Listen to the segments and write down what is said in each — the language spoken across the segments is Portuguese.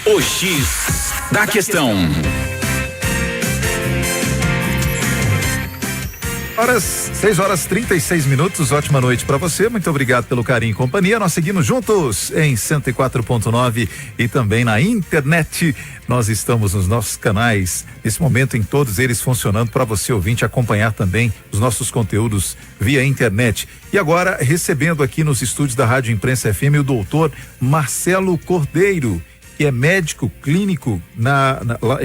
O X da Questão. 6h36. Ótima noite para você. Muito obrigado pelo carinho e companhia. Nós seguimos juntos em 104.9 e também na internet. Nós estamos nos nossos canais, nesse momento em todos eles funcionando para você ouvinte acompanhar também os nossos conteúdos via internet. E agora recebendo aqui nos estúdios da Rádio Imprensa FM o doutor Marcelo Cordeiro, que é médico clínico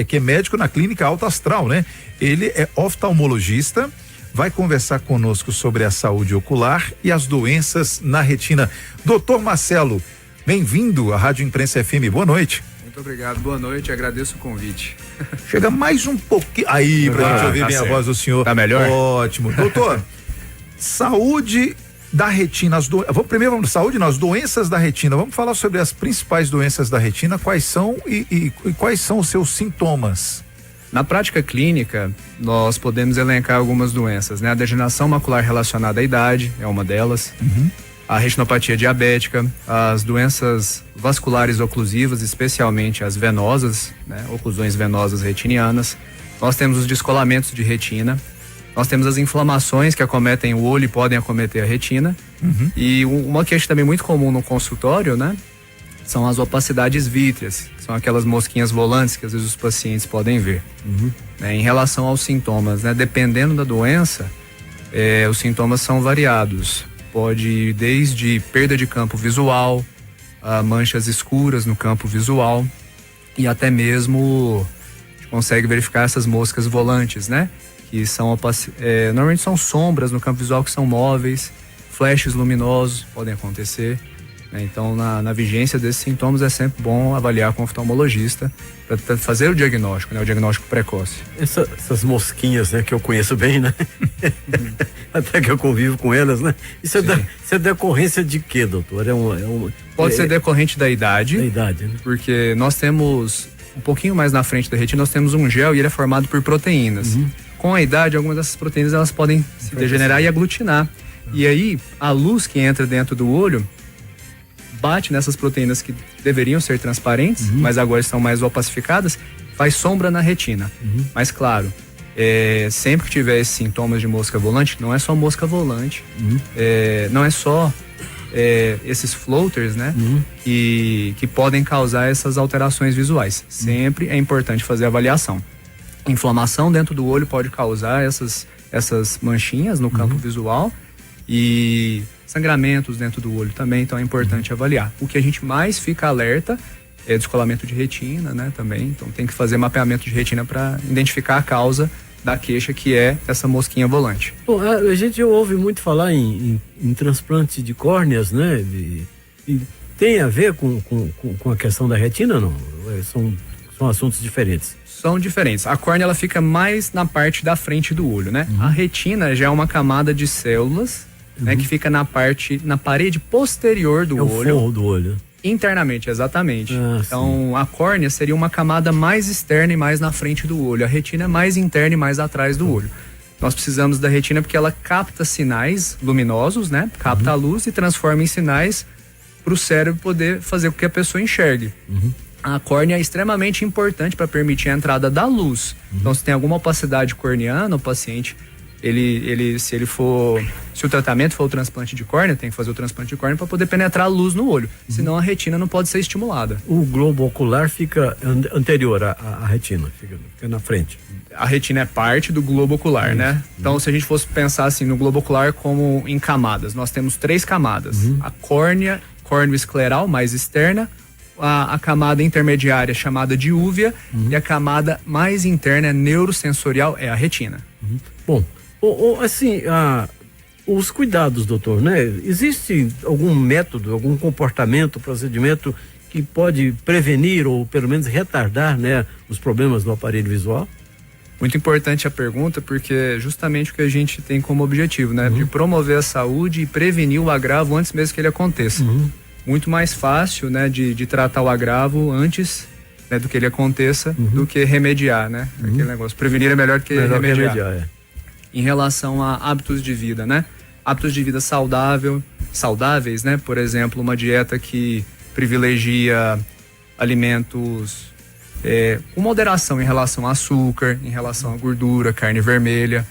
que é médico na clínica Alto Astral, né? Ele é oftalmologista, vai conversar conosco sobre a saúde ocular e as doenças na retina. Doutor Marcelo, bem-vindo à Rádio Imprensa FM, boa noite. Muito obrigado, boa noite, agradeço o convite. Chega mais um pouquinho aí pra gente ouvir bem a voz do senhor. Tá melhor? Ótimo. Doutor, saúde da retina, as doenças da retina. Vamos falar sobre as principais doenças da retina, quais são e quais são os seus sintomas. Na prática clínica, nós podemos elencar algumas doenças, né? A degeneração macular relacionada à idade é uma delas. A retinopatia diabética, as doenças vasculares oclusivas, especialmente as venosas, né? Oclusões venosas retinianas. Nós temos os descolamentos de retina. Nós temos as inflamações que acometem o olho e podem acometer a retina. E uma queixa também muito comum no consultório, né? São as opacidades vítreas, que são aquelas mosquinhas volantes que às vezes os pacientes podem ver. Em relação aos sintomas, né? Dependendo da doença, os sintomas são variados. Pode ir desde perda de campo visual, a manchas escuras no campo visual e até mesmo a gente consegue verificar essas moscas volantes, né? Que são normalmente são sombras no campo visual que são móveis, flashes luminosos podem acontecer. Então, na vigência desses sintomas, é sempre bom avaliar com o oftalmologista para fazer o diagnóstico, né? O diagnóstico precoce. Essas mosquinhas, né? Que eu conheço bem, né? Até que eu convivo com elas, né? Isso é decorrência de quê, doutor? Pode ser decorrente da idade. Da idade, né? Porque nós temos, um pouquinho mais na frente da retina, nós temos um gel e ele é formado por proteínas. Com a idade, algumas dessas proteínas, elas podem se degenerar e aglutinar. E aí, a luz que entra dentro do olho bate nessas proteínas que deveriam ser transparentes, mas agora estão mais opacificadas, faz sombra na retina. Mas claro, sempre que tiver esses sintomas de mosca volante, não é só mosca volante, não é só esses floaters, né, que podem causar essas alterações visuais. Sempre é importante fazer a avaliação. Inflamação dentro do olho pode causar essas manchinhas no campo visual e sangramentos dentro do olho também, então é importante avaliar. O que a gente mais fica alerta é descolamento de retina, né, também, então tem que fazer mapeamento de retina para identificar a causa da queixa, que é essa mosquinha volante. Bom, a gente ouve muito falar em transplante de córneas, né, e tem a ver com a questão da retina, não? São assuntos diferentes. São diferentes. A córnea, ela fica mais na parte da frente do olho, né? A retina já é uma camada de células, né, que fica na parede posterior do olho. O forro do olho. Internamente, exatamente. Então, a córnea seria uma camada mais externa e mais na frente do olho. A retina é mais interna e mais atrás do olho. Nós precisamos da retina porque ela capta sinais luminosos, né? Capta a luz e transforma em sinais para o cérebro poder fazer com que a pessoa enxergue. A córnea é extremamente importante para permitir a entrada da luz. Então, se tem alguma opacidade corneana, o paciente, se o tratamento for o transplante de córnea, tem que fazer o transplante de córnea para poder penetrar a luz no olho. Senão a retina não pode ser estimulada. O globo ocular fica anterior à retina, fica na frente. A retina é parte do globo ocular, né? Então, se a gente fosse pensar assim no globo ocular como em camadas, nós temos 3 camadas. A córnea escleral mais externa, a camada intermediária chamada de úvea e a camada mais interna neurosensorial é a retina. Bom, assim, os cuidados, doutor, né? Existe algum método, algum comportamento, procedimento que pode prevenir ou pelo menos retardar, né, os problemas do aparelho visual? Muito importante a pergunta, porque é justamente o que a gente tem como objetivo, né? De promover a saúde e prevenir o agravo antes mesmo que ele aconteça. Muito mais fácil, né, de tratar o agravo antes, né, do que ele aconteça, do que remediar, né? Aquele negócio. Prevenir é melhor do que remediar. Em relação a hábitos de vida, né? Hábitos de vida saudáveis, né? Por exemplo, uma dieta que privilegia alimentos com moderação em relação a açúcar, em relação a gordura, carne vermelha.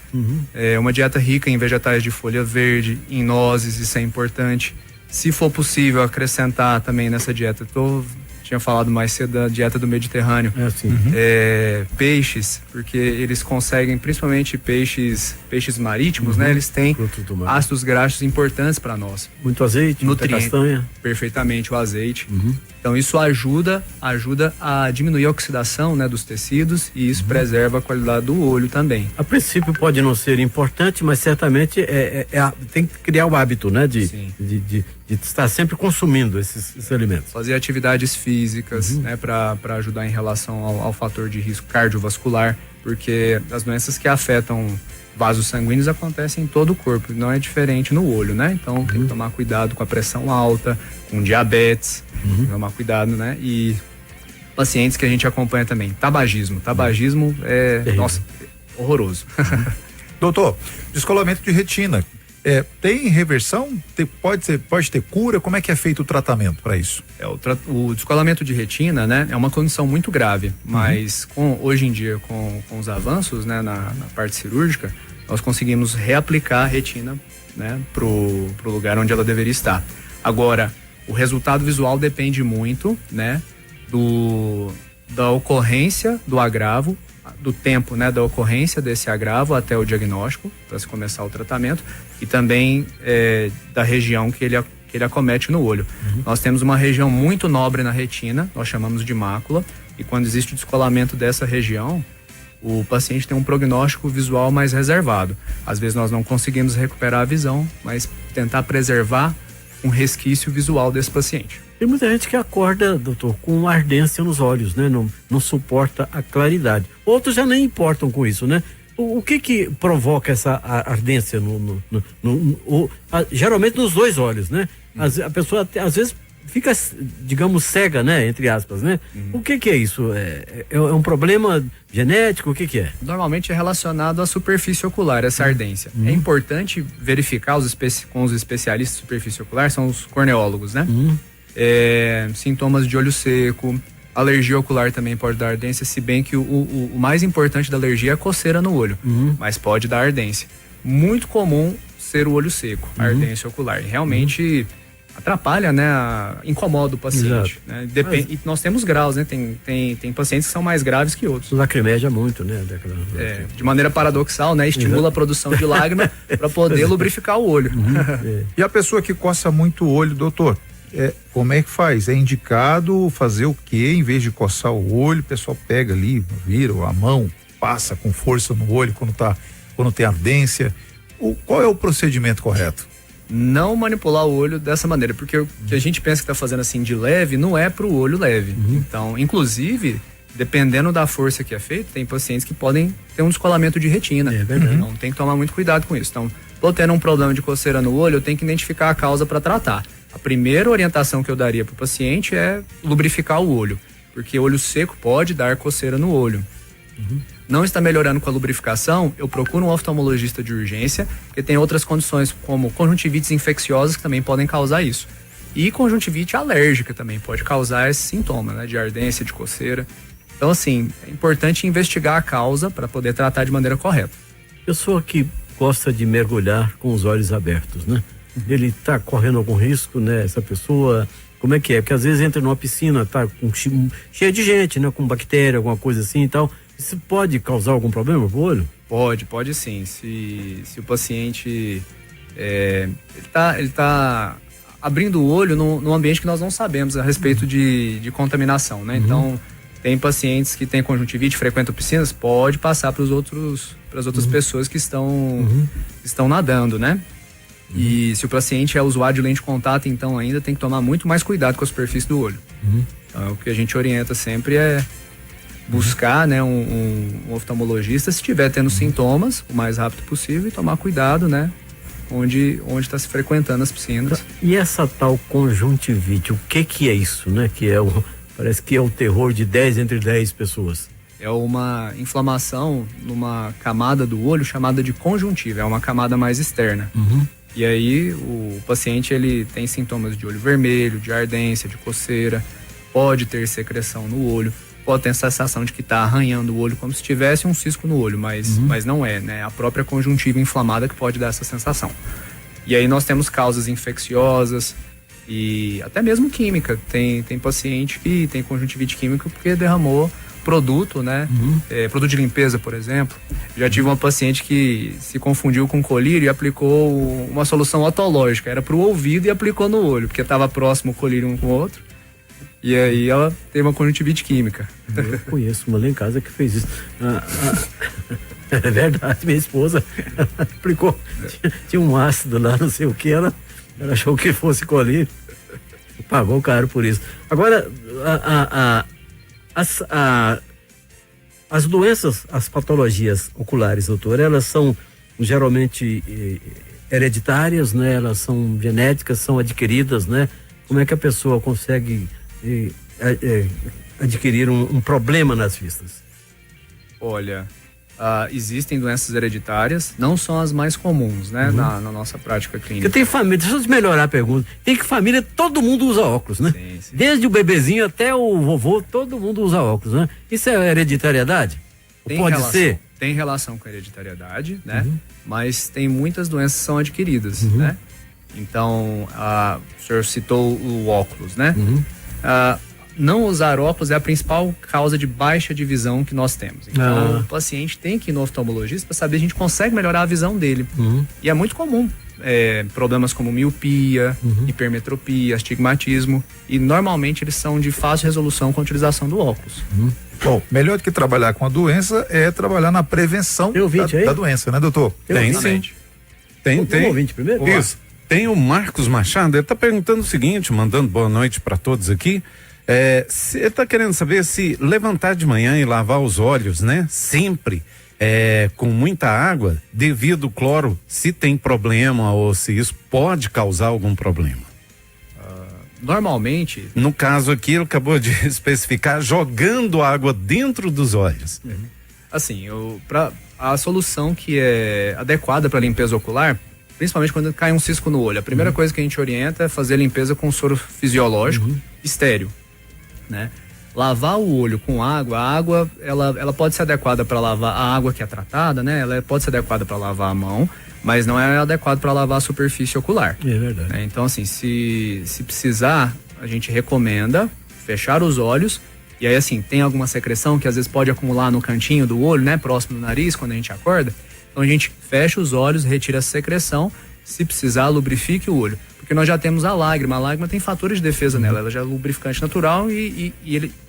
Uma dieta rica em vegetais de folha verde, em nozes, isso é importante. Se for possível acrescentar também nessa dieta, tinha falado mais cedo da dieta do Mediterrâneo, peixes, porque eles conseguem, principalmente peixes marítimos, né? Eles têm ácidos graxos importantes para nós. Muito azeite, muita castanha. Perfeitamente, o azeite. Então isso ajuda a diminuir a oxidação, né, dos tecidos, e isso preserva a qualidade do olho também. A princípio pode não ser importante, mas certamente tem que criar o hábito, né, de estar sempre consumindo esses alimentos. Fazer atividades físicas, né, para ajudar em relação ao fator de risco cardiovascular, porque as doenças que afetam vasos sanguíneos acontecem em todo o corpo, não é diferente no olho, né? Então tem que tomar cuidado com a pressão alta, com diabetes, tomar cuidado, né? E pacientes que a gente acompanha também, tabagismo é, nossa, horroroso. Doutor, descolamento de retina, tem reversão? Pode ter cura? Como é que é feito o tratamento para isso? O descolamento de retina, né, é uma condição muito grave, mas hoje em dia, com os avanços, né, na parte cirúrgica, nós conseguimos reaplicar a retina, né, pro lugar onde ela deveria estar. Agora, o resultado visual depende muito, né, da ocorrência do agravo, do tempo, né, da ocorrência desse agravo até o diagnóstico, para se começar o tratamento, e também da região que ele acomete no olho. Nós temos uma região muito nobre na retina, nós chamamos de mácula, e quando existe o descolamento dessa região, o paciente tem um prognóstico visual mais reservado. Às vezes nós não conseguimos recuperar a visão, mas tentar preservar um resquício visual desse paciente. Tem muita gente que acorda, doutor, com ardência nos olhos, né? Não suporta a claridade. Outros já nem importam com isso, né? O que provoca essa ardência geralmente nos dois olhos, né? A pessoa às vezes fica, digamos, cega, né? Entre aspas, né? O que é isso? É um problema genético? O que é? Normalmente é relacionado à superfície ocular, essa ardência. É importante verificar com os especialistas de superfície ocular, são os corneólogos, né? Sintomas de olho seco, alergia ocular também pode dar ardência, se bem que o mais importante da alergia é a coceira no olho, mas pode dar ardência. Muito comum ser o olho seco, a ardência ocular. E realmente atrapalha, né? Incomoda o paciente. Né? E nós temos graus, né? Tem pacientes que são mais graves que outros. Lacrimeja muito, né? De maneira paradoxal, né? Estimula a produção de lágrima para poder lubrificar o olho. E a pessoa que coça muito o olho, doutor? Como é que faz? É indicado fazer o quê? Em vez de coçar o olho, o pessoal pega ali, vira a mão, passa com força no olho quando tem ardência. Qual é o procedimento correto? Não manipular o olho dessa maneira, porque o que a gente pensa que está fazendo assim de leve, não é para o olho leve. Então, inclusive, dependendo da força que é feita, tem pacientes que podem ter um descolamento de retina. Então, tem que tomar muito cuidado com isso. Então, tô tendo um problema de coceira no olho, eu tenho que identificar a causa para tratar. A primeira orientação que eu daria para o paciente é lubrificar o olho, porque olho seco pode dar coceira no olho. Não está melhorando com a lubrificação, eu procuro um oftalmologista de urgência, porque tem outras condições como conjuntivites infecciosas que também podem causar isso. E conjuntivite alérgica também pode causar esse sintoma, né, de ardência, de coceira. Então, assim, é importante investigar a causa para poder tratar de maneira correta. Pessoa que gosta de mergulhar com os olhos abertos, né? Ele está correndo algum risco, né? Essa pessoa, como é que é? Porque às vezes entra numa piscina, tá cheia de gente, né? Com bactéria, alguma coisa assim e tal. Isso pode causar algum problema pro olho? Pode sim. Se o paciente ele tá abrindo o olho num ambiente que nós não sabemos a respeito de contaminação, né? Então, tem pacientes que têm conjuntivite, frequentam piscinas, pode passar para as outras pessoas que estão nadando, né? E se o paciente é usuário de lente de contato, então ainda tem que tomar muito mais cuidado com a superfície do olho. Então, o que a gente orienta sempre é buscar, né, um oftalmologista se estiver tendo sintomas o mais rápido possível e tomar cuidado, né, onde está se frequentando as piscinas. E essa tal conjuntivite, o que é isso, né? Parece que é o terror de 10 entre 10 pessoas. É uma inflamação numa camada do olho chamada de conjuntiva, é uma camada mais externa. E aí o paciente ele tem sintomas de olho vermelho, de ardência, de coceira. pode ter secreção no olho, pode ter a sensação de que está arranhando o olho como se tivesse um cisco no olho, mas não é, né? A própria conjuntiva inflamada que pode dar essa sensação. E aí nós temos causas infecciosas e até mesmo química. Tem paciente que tem conjuntivite química porque derramou produto, né? Produto de limpeza, por exemplo. Já tive uma paciente que se confundiu com colírio e aplicou uma solução otológica. Era para o ouvido e aplicou no olho, porque estava próximo o colírio um com o outro. E aí ela teve uma conjuntivite química. Eu conheço uma lá em casa que fez isso. É verdade, minha esposa aplicou. Tinha um ácido lá, não sei o que, ela achou que fosse colírio. Pagou caro por isso. Agora, as doenças, as patologias oculares, doutor, elas são geralmente hereditárias, né? Elas são genéticas, são adquiridas, né? Como é que a pessoa consegue adquirir um problema nas vistas? Olha, existem doenças hereditárias, não são as mais comuns, né? Na nossa prática clínica. Porque tem família, deixa eu melhorar a pergunta, tem que família, todo mundo usa óculos, né? Sim. Desde o bebezinho até o vovô, todo mundo usa óculos, né? Isso é hereditariedade? Ser? Tem relação com a hereditariedade, né? Mas tem muitas doenças que são adquiridas, né? Então, o senhor citou o óculos, né? Não usar óculos é a principal causa de baixa de visão que nós temos. Então, o paciente tem que ir no oftalmologista para saber se a gente consegue melhorar a visão dele. E é muito comum. Problemas como miopia, hipermetropia, astigmatismo. E normalmente eles são de fácil resolução com a utilização do óculos. Bom, melhor do que trabalhar com a doença é trabalhar na prevenção da doença, né, doutor? Tem sim. Tem. Vamos ouvinte primeiro? Isso. Tem o Marcos Machado, ele está perguntando o seguinte, mandando boa noite para todos aqui. Ele está querendo saber se levantar de manhã e lavar os olhos, né? Sempre com muita água, devido ao cloro, se tem problema ou se isso pode causar algum problema. Normalmente... No caso aqui, ele acabou de especificar jogando água dentro dos olhos. Assim, a solução que é adequada para limpeza ocular, principalmente quando cai um cisco no olho, a primeira coisa que a gente orienta é fazer a limpeza com soro fisiológico estéril, né? Lavar o olho com água, a água ela pode ser adequada para lavar a água que é tratada, né? Ela pode ser adequada para lavar a mão, mas não é adequado para lavar a superfície ocular. É verdade. Então, assim, se precisar, a gente recomenda fechar os olhos. E aí, assim, tem alguma secreção que às vezes pode acumular no cantinho do olho, né? Próximo do nariz, quando a gente acorda. Então, a gente fecha os olhos, retira a secreção. Se precisar, lubrifique o olho. Porque nós já temos a lágrima. A lágrima tem fatores de defesa nela. Ela já é lubrificante natural e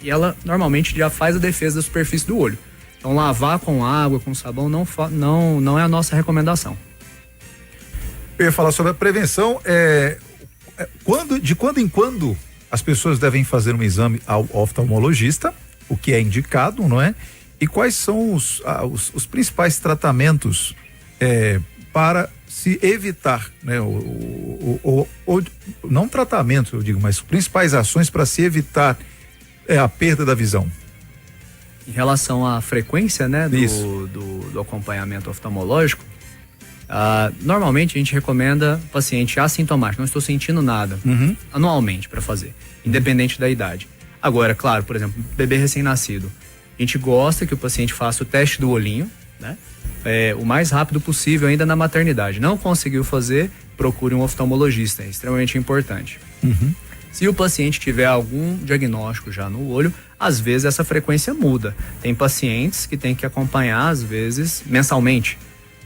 ela normalmente já faz a defesa da superfície do olho. Então, lavar com água, com sabão, não é a nossa recomendação. Eu ia falar sobre a prevenção. De quando em quando as pessoas devem fazer um exame ao oftalmologista, o que é indicado, não é? E quais são os principais tratamentos para se evitar, né? Não tratamento, eu digo, mas principais ações para se evitar a perda da visão. Em relação à frequência, né, do acompanhamento oftalmológico, normalmente a gente recomenda paciente assintomático, não estou sentindo nada, anualmente para fazer, independente da idade. Agora, claro, por exemplo, bebê recém-nascido, a gente gosta que o paciente faça o teste do olhinho, né, o mais rápido possível ainda na maternidade. Não conseguiu fazer, procure um oftalmologista, é extremamente importante. Se o paciente tiver algum diagnóstico já no olho, às vezes essa frequência muda. Tem pacientes que tem que acompanhar, às vezes, mensalmente.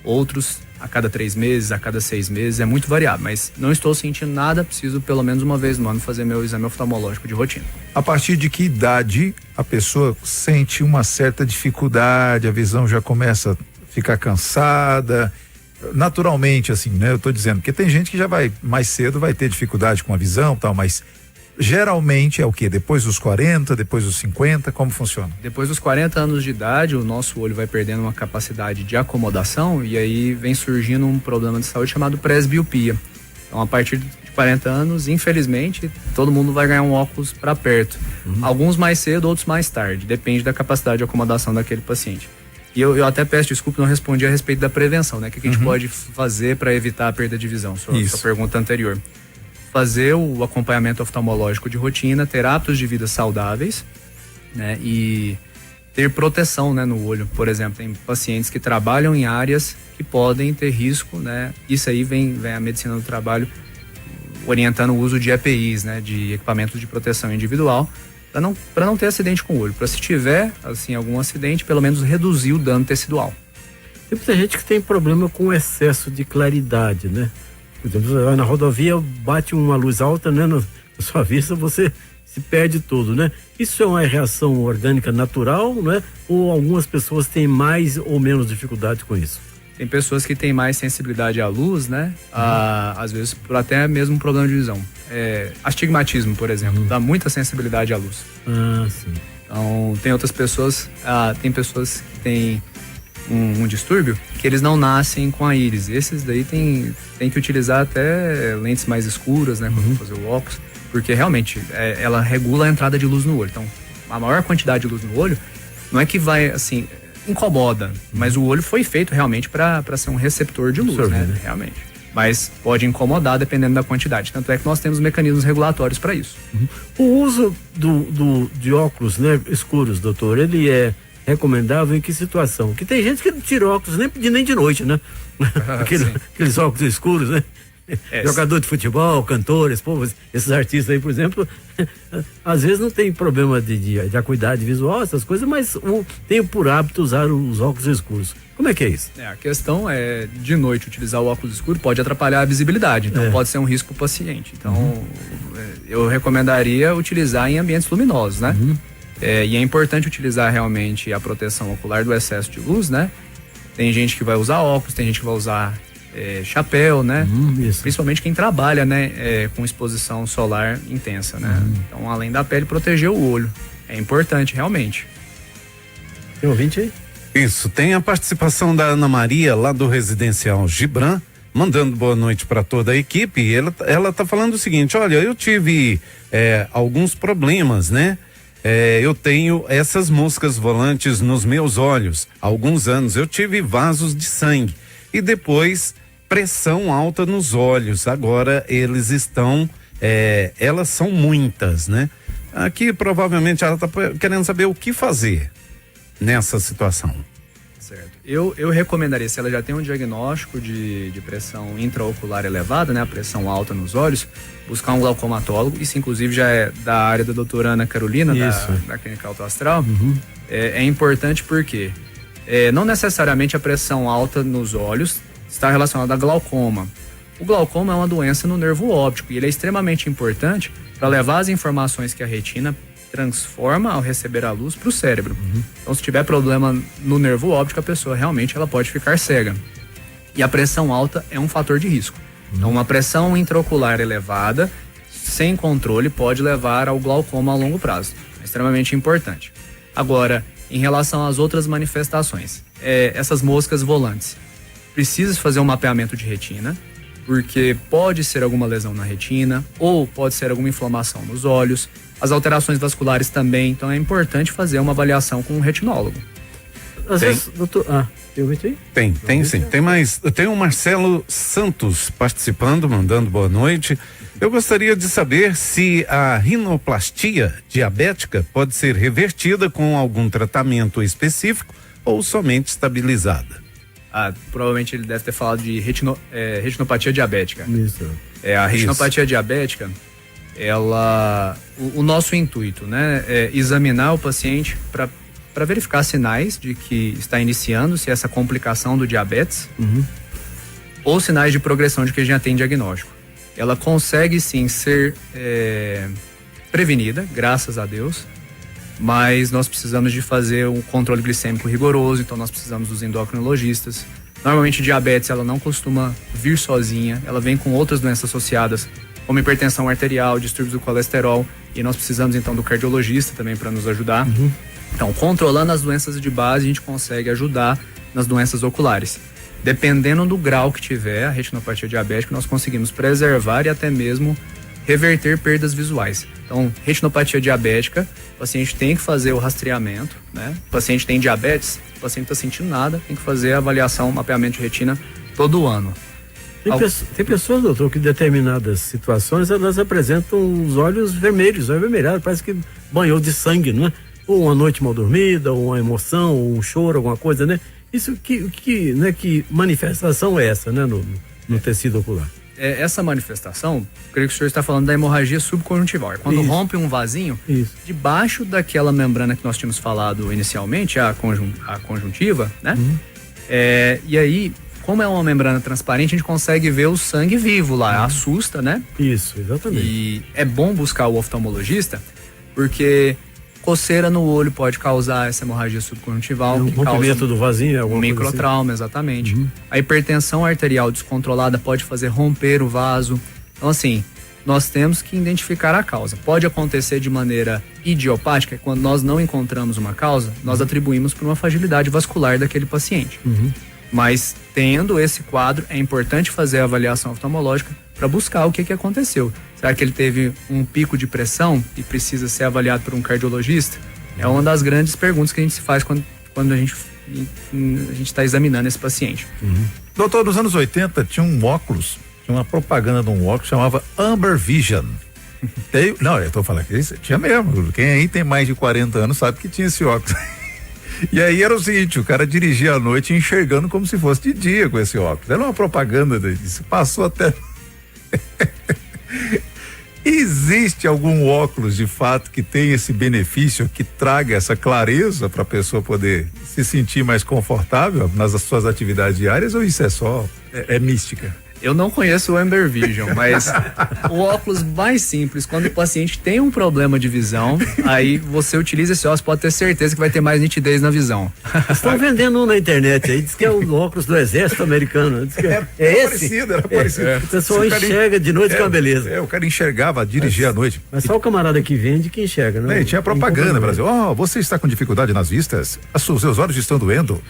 Outros a cada 3 meses, a cada 6 meses, é muito variável. Mas não estou sentindo nada, preciso pelo menos uma vez no ano fazer meu exame oftalmológico de rotina. A partir de que idade a pessoa sente uma certa dificuldade, a visão já começa a ficar cansada? Naturalmente, assim, né? Eu tô dizendo, porque tem gente que já vai mais cedo, vai ter dificuldade com a visão e tal, mas geralmente é o quê? Depois dos 40, depois dos 50, como funciona? Depois dos 40 anos de idade, o nosso olho vai perdendo uma capacidade de acomodação e aí vem surgindo um problema de saúde chamado presbiopia. Então, a partir de 40 anos, infelizmente, todo mundo vai ganhar um óculos para perto. Alguns mais cedo, outros mais tarde. Depende da capacidade de acomodação daquele paciente. E eu até peço desculpa, não respondi a respeito da prevenção, né? O que a gente pode fazer para evitar a perda de visão? Sua pergunta anterior. fazer o acompanhamento oftalmológico de rotina, ter hábitos de vida saudáveis, né? E ter proteção, né, no olho. Por exemplo, tem pacientes que trabalham em áreas que podem ter risco, né? Isso aí vem a medicina do trabalho orientando o uso de EPIs, né, de equipamentos de proteção individual, para não ter acidente com o olho. Para se tiver, assim, algum acidente, pelo menos reduzir o dano tecidual. Tem muita gente que tem problema com excesso de claridade, né? Por exemplo, você vai na rodovia, bate uma luz alta, né, na sua vista, você se perde todo, né? Isso é uma reação orgânica natural, né? Ou algumas pessoas têm mais ou menos dificuldade com isso? Tem pessoas que têm mais sensibilidade à luz, né? Às vezes por até mesmo problema de visão. Astigmatismo, por exemplo, dá muita sensibilidade à luz. Sim. Então, tem outras pessoas, tem pessoas que têm um distúrbio que eles não nascem com a íris. Esses daí tem que utilizar até lentes mais escuras, né? Quando fazer o óculos, porque realmente ela regula a entrada de luz no olho. Então, a maior quantidade de luz no olho não é que vai, assim, incomoda, mas o olho foi feito realmente para ser um receptor de luz, né? Realmente. Mas pode incomodar dependendo da quantidade. Tanto é que nós temos mecanismos regulatórios para isso. O uso de óculos, né, escuros, doutor, ele é recomendável em que situação? Que tem gente que não tira óculos nem de noite, né? Aqueles óculos escuros, né? Jogador de futebol, cantores, esses artistas aí, por exemplo, às vezes não tem problema de acuidade visual, essas coisas, mas tem por hábito usar os óculos escuros. Como é que é isso? A questão é, de noite, utilizar o óculos escuro pode atrapalhar a visibilidade, então pode ser um risco para o paciente. Então, eu recomendaria utilizar em ambientes luminosos, né? E é importante utilizar realmente a proteção ocular do excesso de luz, né? Tem gente que vai usar óculos, tem gente que vai usar chapéu, né? Principalmente quem trabalha, né, com exposição solar intensa, né? Então, além da pele, proteger o olho. É importante, realmente. Tem ouvinte aí? Isso, tem a participação da Ana Maria, lá do Residencial Gibran, mandando boa noite para toda a equipe. E ela tá falando o seguinte: olha, eu tive alguns problemas, né? Eu tenho essas moscas volantes nos meus olhos. Há alguns anos eu tive vasos de sangue e depois pressão alta nos olhos. Agora eles estão, elas são muitas, né? Aqui provavelmente ela está querendo saber o que fazer nessa situação. Certo. Eu recomendaria, se ela já tem um diagnóstico de pressão intraocular elevada, né, a pressão alta nos olhos, buscar um glaucomatólogo. Isso inclusive já é da área da doutora Ana Carolina, da Clínica Alto Astral. É importante porque não necessariamente a pressão alta nos olhos está relacionada a glaucoma. O glaucoma é uma doença no nervo óptico e ele é extremamente importante para levar as informações que a retina transforma ao receber a luz para o cérebro. Então, se tiver problema no nervo óptico, a pessoa realmente ela pode ficar cega. E a pressão alta é um fator de risco. Então, uma pressão intraocular elevada, sem controle, pode levar ao glaucoma a longo prazo. É extremamente importante. Agora, em relação às outras manifestações, essas moscas volantes, precisa fazer um mapeamento de retina, porque pode ser alguma lesão na retina ou pode ser alguma inflamação nos olhos. As alterações vasculares também, então é importante fazer uma avaliação com um retinólogo. Às vezes, doutor... tem ouvinte aí? Tem sim. Tem o Marcelo Santos participando, mandando boa noite. Eu gostaria de saber se a rinoplastia diabética pode ser revertida com algum tratamento específico ou somente estabilizada. Provavelmente ele deve ter falado de retinopatia diabética. Isso. A retinopatia diabética, o nosso intuito, né, é examinar o paciente para verificar sinais de que está iniciando-se essa complicação do diabetes ou sinais de progressão de que já tem diagnóstico. Ela consegue sim ser prevenida, graças a Deus, mas nós precisamos de fazer um controle glicêmico rigoroso, então nós precisamos dos endocrinologistas. Normalmente diabetes ela não costuma vir sozinha, ela vem com outras doenças associadas, como hipertensão arterial, distúrbios do colesterol, e nós precisamos então do cardiologista também para nos ajudar. Então, controlando as doenças de base, a gente consegue ajudar nas doenças oculares. Dependendo do grau que tiver a retinopatia diabética, nós conseguimos preservar e até mesmo reverter perdas visuais. Então, retinopatia diabética, o paciente tem que fazer o rastreamento, né? O paciente tem diabetes, o paciente está sentindo nada, tem que fazer a avaliação, mapeamento de retina todo ano. Tem pessoas, doutor, que em determinadas situações elas apresentam os olhos vermelhos, avermelhados, parece que banhou de sangue, não é? Ou uma noite mal dormida, ou uma emoção, ou um choro, alguma coisa, né? Isso que manifestação é essa, né, no tecido ocular? Essa manifestação, creio que o senhor está falando da hemorragia subconjuntival. É quando rompe um vasinho, debaixo daquela membrana que nós tínhamos falado inicialmente, a conjuntiva, né? E aí, como é uma membrana transparente, a gente consegue ver o sangue vivo lá, assusta, né? Isso, exatamente. E é bom buscar o oftalmologista, porque coceira no olho pode causar essa hemorragia subconjuntival. Um rompimento do vasinho, alguma coisa microtrauma, assim. Exatamente. A hipertensão arterial descontrolada pode fazer romper o vaso. Então, assim, nós temos que identificar a causa. Pode acontecer de maneira idiopática, quando nós não encontramos uma causa, nós atribuímos por uma fragilidade vascular daquele paciente. Mas, tendo esse quadro, é importante fazer a avaliação oftalmológica para buscar o que aconteceu. Será que ele teve um pico de pressão e precisa ser avaliado por um cardiologista? É uma das grandes perguntas que a gente se faz quando a gente está examinando esse paciente. Doutor, nos anos 80 tinha um óculos, tinha uma propaganda de um óculos que chamava Amber Vision. Não, eu tô falando que isso tinha mesmo. Quem aí tem mais de 40 anos sabe que tinha esse óculos. E aí era o seguinte, o cara dirigia à noite enxergando como se fosse de dia com esse óculos. Era uma propaganda disso, passou até... Existe algum óculos de fato que tem esse benefício, que traga essa clareza para a pessoa poder se sentir mais confortável nas suas atividades diárias, ou isso é só mística? Eu não conheço o Amber Vision, mas o óculos mais simples, quando o paciente tem um problema de visão, aí você utiliza esse óculos, pode ter certeza que vai ter mais nitidez na visão. Estão vendendo um na internet aí, diz que é o óculos do exército americano. Diz que era esse? parecido. O pessoal enxerga de noite com a beleza. O cara enxergava, dirigia à noite. Mas só o camarada que vende que enxerga, né? Tinha propaganda, Brasil. Você está com dificuldade nas vistas? Os seus olhos estão doendo?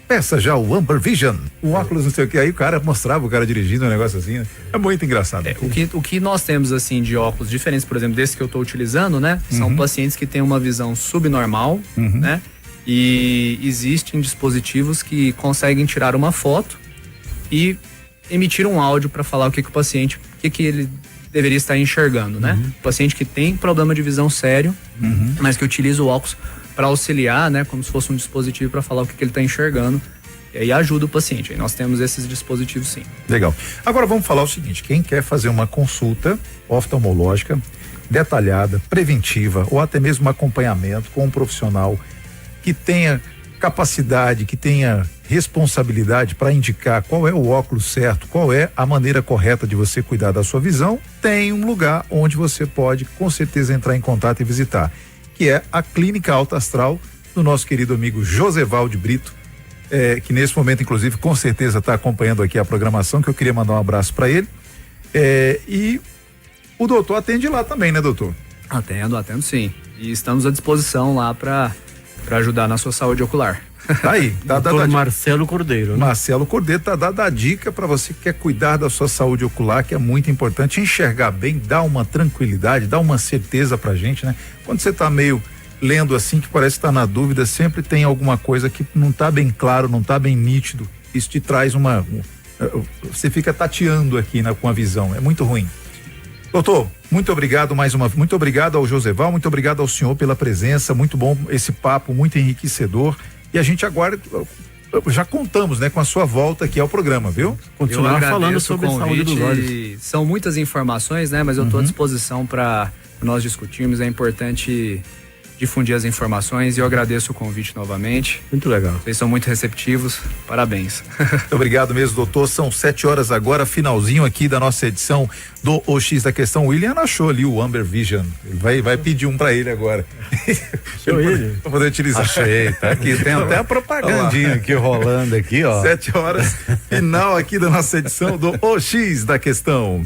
Peça já o Amber Vision, o óculos não sei o que, aí o cara mostrava o cara dirigindo um negócio assim, né? É muito engraçado. O que nós temos assim de óculos diferentes, por exemplo, desse que eu estou utilizando, né? São pacientes que têm uma visão subnormal, né? E existem dispositivos que conseguem tirar uma foto e emitir um áudio para falar o que o paciente, o que ele deveria estar enxergando, né? O paciente que tem problema de visão sério, mas que utiliza o óculos para auxiliar, né, como se fosse um dispositivo para falar o que ele está enxergando, e aí ajuda o paciente. Aí nós temos esses dispositivos, sim. Legal. Agora vamos falar o seguinte: quem quer fazer uma consulta oftalmológica detalhada, preventiva, ou até mesmo um acompanhamento com um profissional que tenha capacidade, que tenha responsabilidade para indicar qual é o óculos certo, qual é a maneira correta de você cuidar da sua visão, tem um lugar onde você pode com certeza entrar em contato e visitar, que é a Clínica Alta Astral do nosso querido amigo Josevaldo Brito, que nesse momento, inclusive, com certeza está acompanhando aqui a programação, que eu queria mandar um abraço para ele. E o doutor atende lá também, né, doutor? Atendo sim. E estamos à disposição lá para ajudar na sua saúde ocular. Tá aí, doutor Marcelo Cordeiro, né? Marcelo Cordeiro tá dando a dica para você que quer cuidar da sua saúde ocular, que é muito importante, enxergar bem, dar uma tranquilidade, dar uma certeza pra gente, né? Quando você tá meio lendo assim, que parece que tá na dúvida, sempre tem alguma coisa que não tá bem claro, não tá bem nítido, isso te traz você fica tateando aqui com a visão, é muito ruim. Doutor, muito obrigado muito obrigado ao Joseval, muito obrigado ao senhor pela presença, muito bom esse papo, muito enriquecedor. E a gente agora já contamos, né, com a sua volta aqui ao programa, viu? Continuar falando sobre a saúde dos olhos. São muitas informações, né, mas eu estou à disposição para nós discutirmos. É importante difundir as informações e eu agradeço o convite novamente. Muito legal. Vocês são muito receptivos, parabéns. Muito obrigado mesmo, doutor. São 7h agora, finalzinho aqui da nossa edição do OX da Questão. O William achou ali o Amber Vision, ele vai pedir um pra ele agora. Pra poder utilizar. Achei, tá aqui, tem até a propagandinha aqui rolando aqui, ó. 7h, final aqui da nossa edição do OX da Questão.